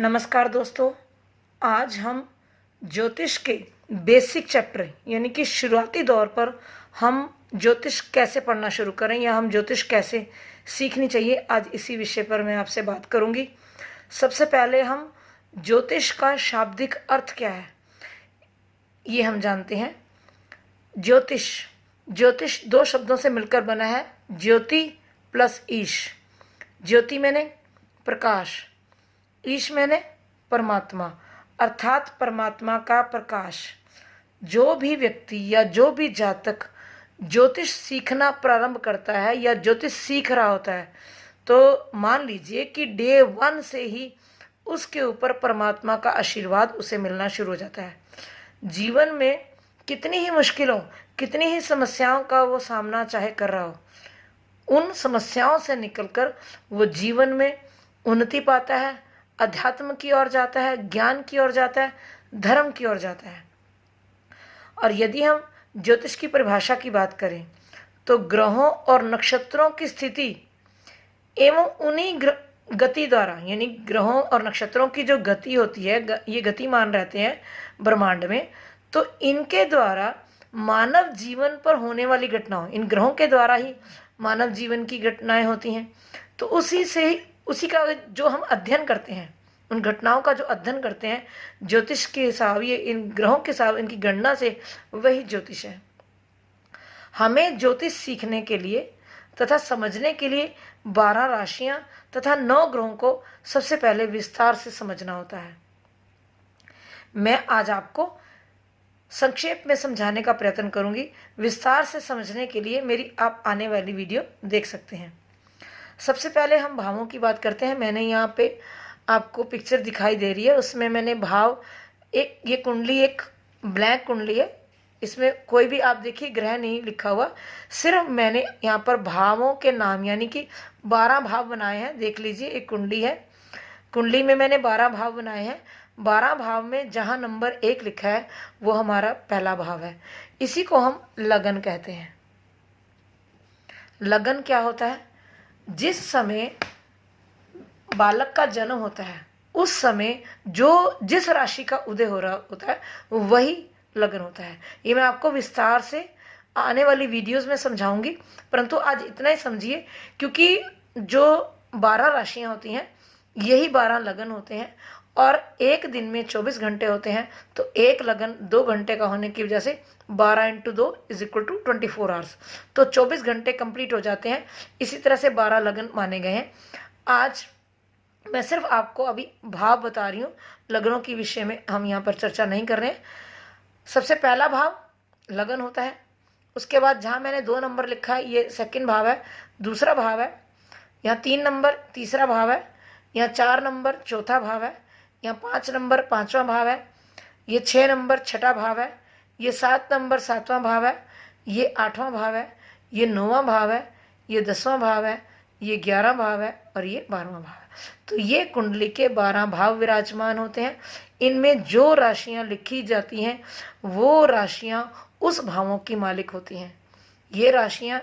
नमस्कार दोस्तों, आज हम ज्योतिष के बेसिक चैप्टर यानी कि शुरुआती दौर पर हम ज्योतिष कैसे पढ़ना शुरू करें या हम ज्योतिष कैसे सीखनी चाहिए, आज इसी विषय पर मैं आपसे बात करूंगी। सबसे पहले हम ज्योतिष का शाब्दिक अर्थ क्या है ये हम जानते हैं। ज्योतिष ज्योतिष दो शब्दों से मिलकर बना है, ज्योति प्लस ईश। ज्योति मैंने प्रकाश, ईश मैंने परमात्मा, अर्थात परमात्मा का प्रकाश। जो भी व्यक्ति या जो भी जातक ज्योतिष सीखना प्रारंभ करता है या ज्योतिष सीख रहा होता है, तो मान लीजिए कि डे 1 से ही उसके ऊपर परमात्मा का आशीर्वाद उसे मिलना शुरू हो जाता है। जीवन में कितनी ही मुश्किलों, कितनी ही समस्याओं का वो सामना चाहे कर रहा हो, उन समस्याओं से निकलकर वो जीवन में उन्नति पाता है, अध्यात्म की ओर जाता है, ज्ञान की ओर जाता है, धर्म की ओर जाता है। और यदि हम ज्योतिष की परिभाषा की बात करें तो ग्रहों और नक्षत्रों की स्थिति एवं उन्हीं गति द्वारा, यानी ग्रहों और नक्षत्रों की जो गति होती है, ये गतिमान रहते हैं ब्रह्मांड में, तो इनके द्वारा मानव जीवन पर होने वाली घटनाओं, इन ग्रहों के द्वारा ही मानव जीवन की घटनाएं होती हैं। तो उसी का जो हम अध्ययन करते हैं, उन घटनाओं का जो अध्ययन करते हैं ज्योतिष के हिसाब, ये इन ग्रहों के हिसाब, इनकी गणना से, वही ज्योतिष है। हमें ज्योतिष सीखने के लिए तथा समझने के लिए 12 राशियां तथा 9 ग्रहों को सबसे पहले विस्तार से समझना होता है। मैं आज आपको संक्षेप में समझाने का प्रयत्न करूंगी। विस्तार से समझने के लिए मेरी आप आने वाली वीडियो देख सकते हैं। सबसे पहले हम भावों की बात करते हैं। मैंने यहाँ पे आपको पिक्चर दिखाई दे रही है, उसमें मैंने भाव, ये कुंडली एक ब्लैंक कुंडली है, इसमें कोई भी आप देखिए ग्रह नहीं लिखा हुआ, सिर्फ मैंने यहाँ पर भावों के नाम यानी कि 12 भाव बनाए हैं। देख लीजिए, एक कुंडली है, कुंडली में मैंने 12 भाव बनाए हैं। 12 भाव में जहाँ नंबर 1 लिखा है वो हमारा पहला भाव है। इसी को हम लगन कहते हैं। लगन क्या होता है? जिस समय बालक का जन्म होता है उस समय जिस राशि का उदय हो रहा होता है वही लगन होता है। ये मैं आपको विस्तार से आने वाली वीडियोस में समझाऊंगी, परंतु आज इतना ही समझिए, क्योंकि जो 12 राशियां होती हैं यही 12 लगन होते हैं, और एक दिन में 24 घंटे होते हैं, तो एक लगन 2 घंटे का होने की वजह से 12 × 2 = 24 आवर्स, तो 24 घंटे कंप्लीट हो जाते हैं। इसी तरह से 12 लगन माने गए हैं। आज मैं सिर्फ आपको अभी भाव बता रही हूँ, लगनों के विषय में हम यहाँ पर चर्चा नहीं कर रहे हैं। सबसे पहला भाव लगन होता है। उसके बाद जहाँ मैंने 2 नंबर लिखा है ये सेकंड भाव है, दूसरा भाव है। यहाँ 3 नंबर तीसरा भाव है, यहाँ 4 नंबर चौथा भाव है, यहाँ 5 नंबर 5वां भाव है, ये 6 नंबर 6ठा भाव है, ये 7 नंबर 7वां भाव है, ये 8वां भाव है, ये 9वां भाव है, ये 10वां भाव है, ये 11वां भाव है और ये 12वां भाव है। तो ये कुंडली के 12 भाव विराजमान होते हैं। इनमें जो राशियां लिखी जाती हैं वो राशियां उस भावों की मालिक होती हैं। ये राशियां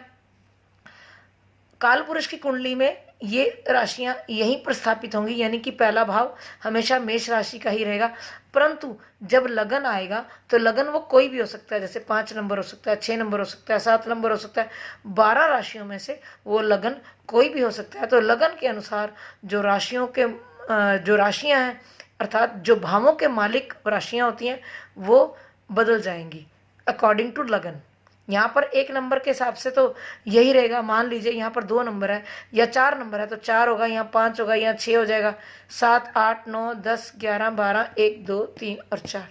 काल पुरुष की कुंडली में ये राशियां यहीं पर स्थापित होंगी, यानी कि पहला भाव हमेशा मेष राशि का ही रहेगा। परंतु जब लगन आएगा तो लगन वो कोई भी हो सकता है, जैसे 5 नंबर हो सकता है, 6 नंबर हो सकता है, 7 नंबर हो सकता है। 12 राशियों में से वो लगन कोई भी हो सकता है। तो लगन के अनुसार जो राशियां हैं, अर्थात जो भावों के मालिक राशियां होती हैं, वो बदल जाएंगी अकॉर्डिंग टू लगन। यहाँ पर 1 नंबर के हिसाब से तो यही रहेगा। मान लीजिए यहाँ पर 2 नंबर है या 4 नंबर है तो 4 होगा, यहाँ 5 होगा, यहाँ 6 हो जाएगा, 7 8 9 10 11 12 1 2 3 और 4,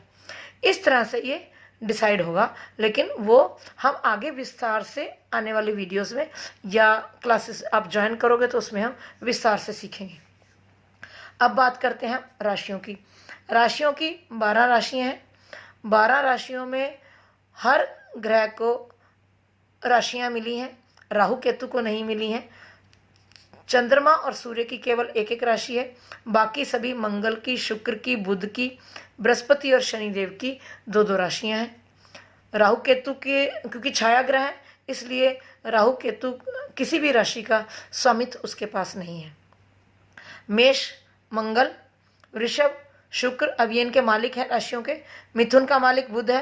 इस तरह से ये डिसाइड होगा। लेकिन वो हम आगे विस्तार से आने वाली वीडियोस में या क्लासेस आप ज्वाइन करोगे तो उसमें हम विस्तार से सीखेंगे। अब बात करते हैं राशियों की। राशियों की 12 राशियाँ हैं। 12 राशियों में हर ग्रह को राशियां मिली हैं, राहु केतु को नहीं मिली हैं। चंद्रमा और सूर्य की केवल एक एक राशि है, बाकी सभी मंगल की, शुक्र की, बुध की, बृहस्पति और शनिदेव की 2-2 राशियां हैं। राहु केतु के क्योंकि छाया ग्रह है, इसलिए राहु केतु किसी भी राशि का स्वामित्व उसके पास नहीं है। मेष मंगल, वृषभ शुक्र अब ये इनके मालिक हैं राशियों के। मिथुन का मालिक बुध है,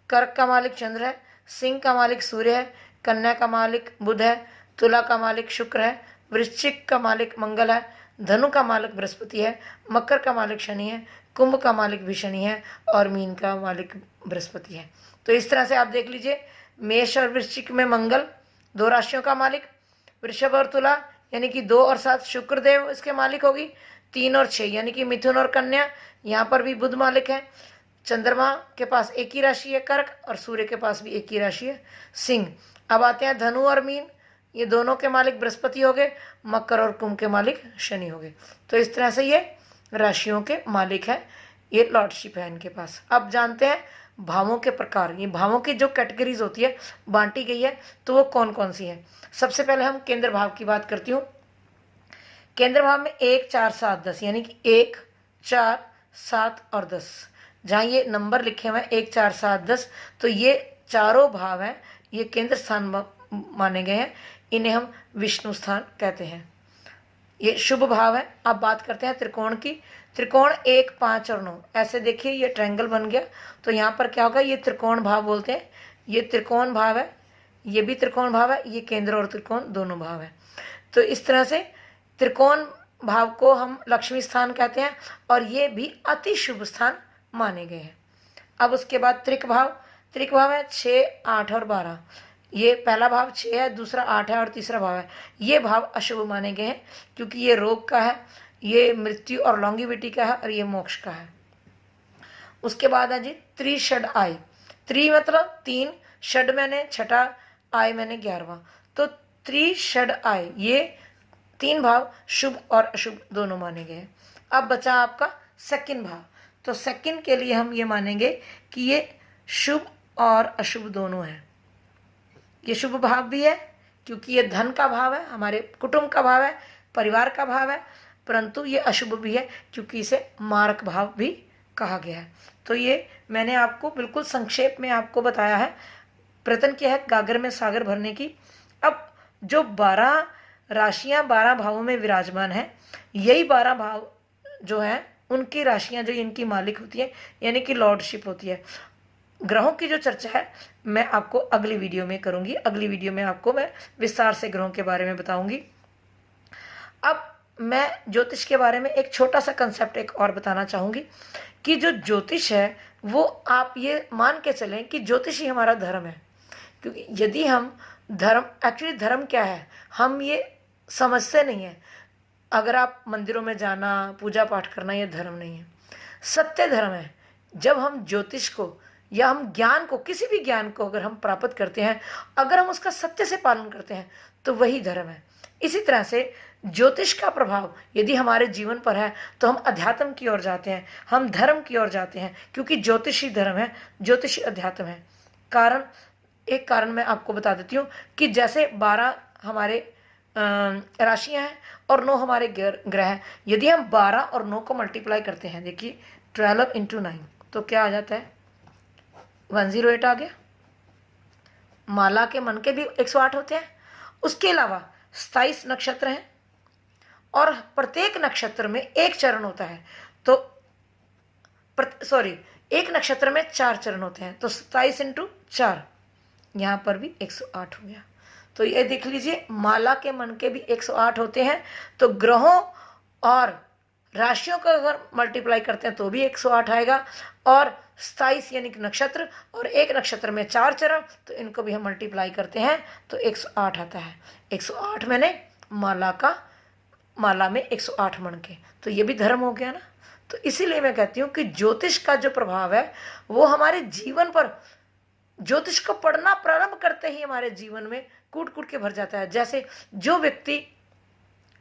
कर्क का मालिक चंद्र है, सिंह का मालिक सूर्य है, कन्या का मालिक बुध है, तुला का मालिक शुक्र है, वृश्चिक का मालिक मंगल है, धनु का मालिक बृहस्पति है, मकर का मालिक शनि है, कुंभ का मालिक भी शनि है और मीन का मालिक बृहस्पति है। तो इस तरह से आप देख लीजिए, मेष और वृश्चिक में मंगल दो राशियों का मालिक, वृषभ और तुला यानी कि 2 और 7 शुक्रदेव इसके मालिक होगी, 3 और 6 यानी कि मिथुन और कन्या यहाँ पर भी बुध मालिक है, चंद्रमा के पास एक ही राशि है कर्क और सूर्य के पास भी एक ही राशि है सिंह। अब आते हैं धनु और मीन, ये दोनों के मालिक बृहस्पति हो गए, मकर और कुंभ के मालिक शनि हो गए। तो इस तरह से ये राशियों के मालिक हैं, ये लॉर्डशिप है इनके पास। अब जानते हैं भावों के प्रकार, ये भावों की जो कैटेगरीज होती है बांटी गई है तो वो कौन कौन सी है। सबसे पहले हम केंद्र भाव की बात करती हूँ। केंद्र भाव में 1, 4, 7, 10 यानी कि 1, 4, 7 और 10, जहाँ ये नंबर लिखे हुए हैं 1, 4, 7, 10, तो ये चारों भाव हैं, ये केंद्र स्थान माने गए हैं, इन्हें हम विष्णु स्थान कहते हैं। ये शुभ भाव है। अब बात करते हैं त्रिकोण की। त्रिकोण 1, 5 और 9, ऐसे देखिए ये ट्रायंगल बन गया, तो यहाँ पर क्या होगा, ये त्रिकोण भाव बोलते हैं, ये त्रिकोण भाव है, ये भी त्रिकोण भाव है, ये केंद्र और त्रिकोण दोनों भाव है। तो इस तरह से त्रिकोण भाव को हम लक्ष्मी स्थान कहते हैं और ये भी अति शुभ स्थान माने गए हैं। अब उसके बाद त्रिक भाव, त्रिक भाव है 6, 8 और 12, ये पहला भाव 6 है, दूसरा 8 है और तीसरा भाव है। ये भाव अशुभ माने गए हैं क्योंकि ये रोग का है, ये मृत्यु और लॉन्गिविटी का है और ये मोक्ष का है। उसके बाद है जी त्रिषड आय, त्रि मतलब 3, षड मैंने छठा, आय मैंने 11वां, तो त्रिषड आय ये 3 भाव शुभ और अशुभ दोनों माने गए। अब बचा आपका सेकंड भाव, तो सेकंड के लिए हम ये मानेंगे कि ये शुभ और अशुभ दोनों हैं। ये शुभ भाव भी है क्योंकि ये धन का भाव है, हमारे कुटुंब का भाव है, परिवार का भाव है, परंतु ये अशुभ भी है क्योंकि इसे मारक भाव भी कहा गया है। तो ये मैंने आपको बिल्कुल संक्षेप में आपको बताया है, प्रयत्न किया है गागर में सागर भरने की। अब जो 12 राशियां 12 भावों में विराजमान है, यही 12 भाव जो हैं उनकी राशियां जो इनकी मालिक होती है यानी कि लॉर्डशिप होती है। ग्रहों की जो चर्चा है मैं आपको अगली वीडियो में करूंगी, अगली वीडियो में आपको मैं विस्तार से ग्रहों के बारे में बताऊंगी। अब मैं ज्योतिष के बारे में एक छोटा सा कंसेप्ट एक और बताना चाहूँगी कि जो ज्योतिष है वो आप ये मान के चलें कि ज्योतिष ही हमारा धर्म है। क्योंकि यदि हम धर्म, एक्चुअली धर्म क्या है हम ये समझते नहीं है। अगर आप मंदिरों में जाना, पूजा पाठ करना, ये धर्म नहीं है, सत्य धर्म है। जब हम ज्योतिष को या हम ज्ञान को, किसी भी ज्ञान को अगर हम प्राप्त करते हैं, अगर हम उसका सत्य से पालन करते हैं तो वही धर्म है। इसी तरह से ज्योतिष का प्रभाव यदि हमारे जीवन पर है तो हम अध्यात्म की ओर जाते हैं, हम धर्म की ओर जाते हैं, क्योंकि ज्योतिष ही धर्म है, ज्योतिष ही अध्यात्म है। एक कारण मैं आपको बता देती हूँ कि जैसे 12 हमारे राशियाँ हैं और 9 हमारे ग्रह हैं। यदि हम 12 और 9 को मल्टीप्लाई करते हैं, देखिए 12 × 9 तो क्या आ जाता है, 108 आ गया। माला के मन के भी 108 होते हैं। उसके अलावा 27 नक्षत्र हैं और प्रत्येक नक्षत्र में एक चरण होता है, तो एक नक्षत्र में 4 चरण होते हैं, तो 27 × 4 यहाँ पर भी 108 हो गया। तो ये देख लीजिए, माला के मन के भी 108 होते हैं, तो ग्रहों और राशियों का अगर मल्टीप्लाई करते हैं तो भी 108 आएगा, और 27 यानी कि नक्षत्र और एक नक्षत्र में 4 चरण, तो इनको भी हम मल्टीप्लाई करते हैं तो 108 आता है। 108 मैंने माला में 108 मन के, तो ये भी धर्म हो गया ना। तो इसीलिए मैं कहती हूँ कि ज्योतिष का जो प्रभाव है वो हमारे जीवन पर, ज्योतिष को पढ़ना प्रारंभ करते ही हमारे जीवन में कूट कूट के भर जाता है। जैसे जो व्यक्ति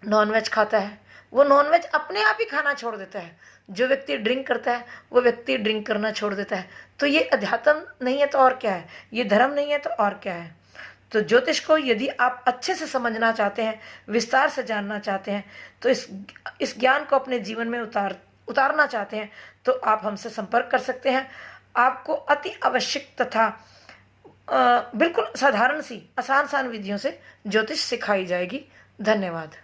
नॉनवेज खाता है वो नॉनवेज अपने आप ही खाना छोड़ देता है, जो व्यक्ति ड्रिंक करता है वो व्यक्ति ड्रिंक करना छोड़ देता है। तो ये अध्यात्म नहीं है तो और क्या है, ये धर्म नहीं है तो और क्या है। तो ज्योतिष को यदि आप अच्छे से समझना चाहते हैं, विस्तार से जानना चाहते हैं, तो इस ज्ञान को अपने जीवन में उतारना चाहते हैं, तो आप हमसे संपर्क कर सकते हैं। आपको अति आवश्यक तथा बिल्कुल साधारण सी आसान विधियों से ज्योतिष सिखाई जाएगी। धन्यवाद।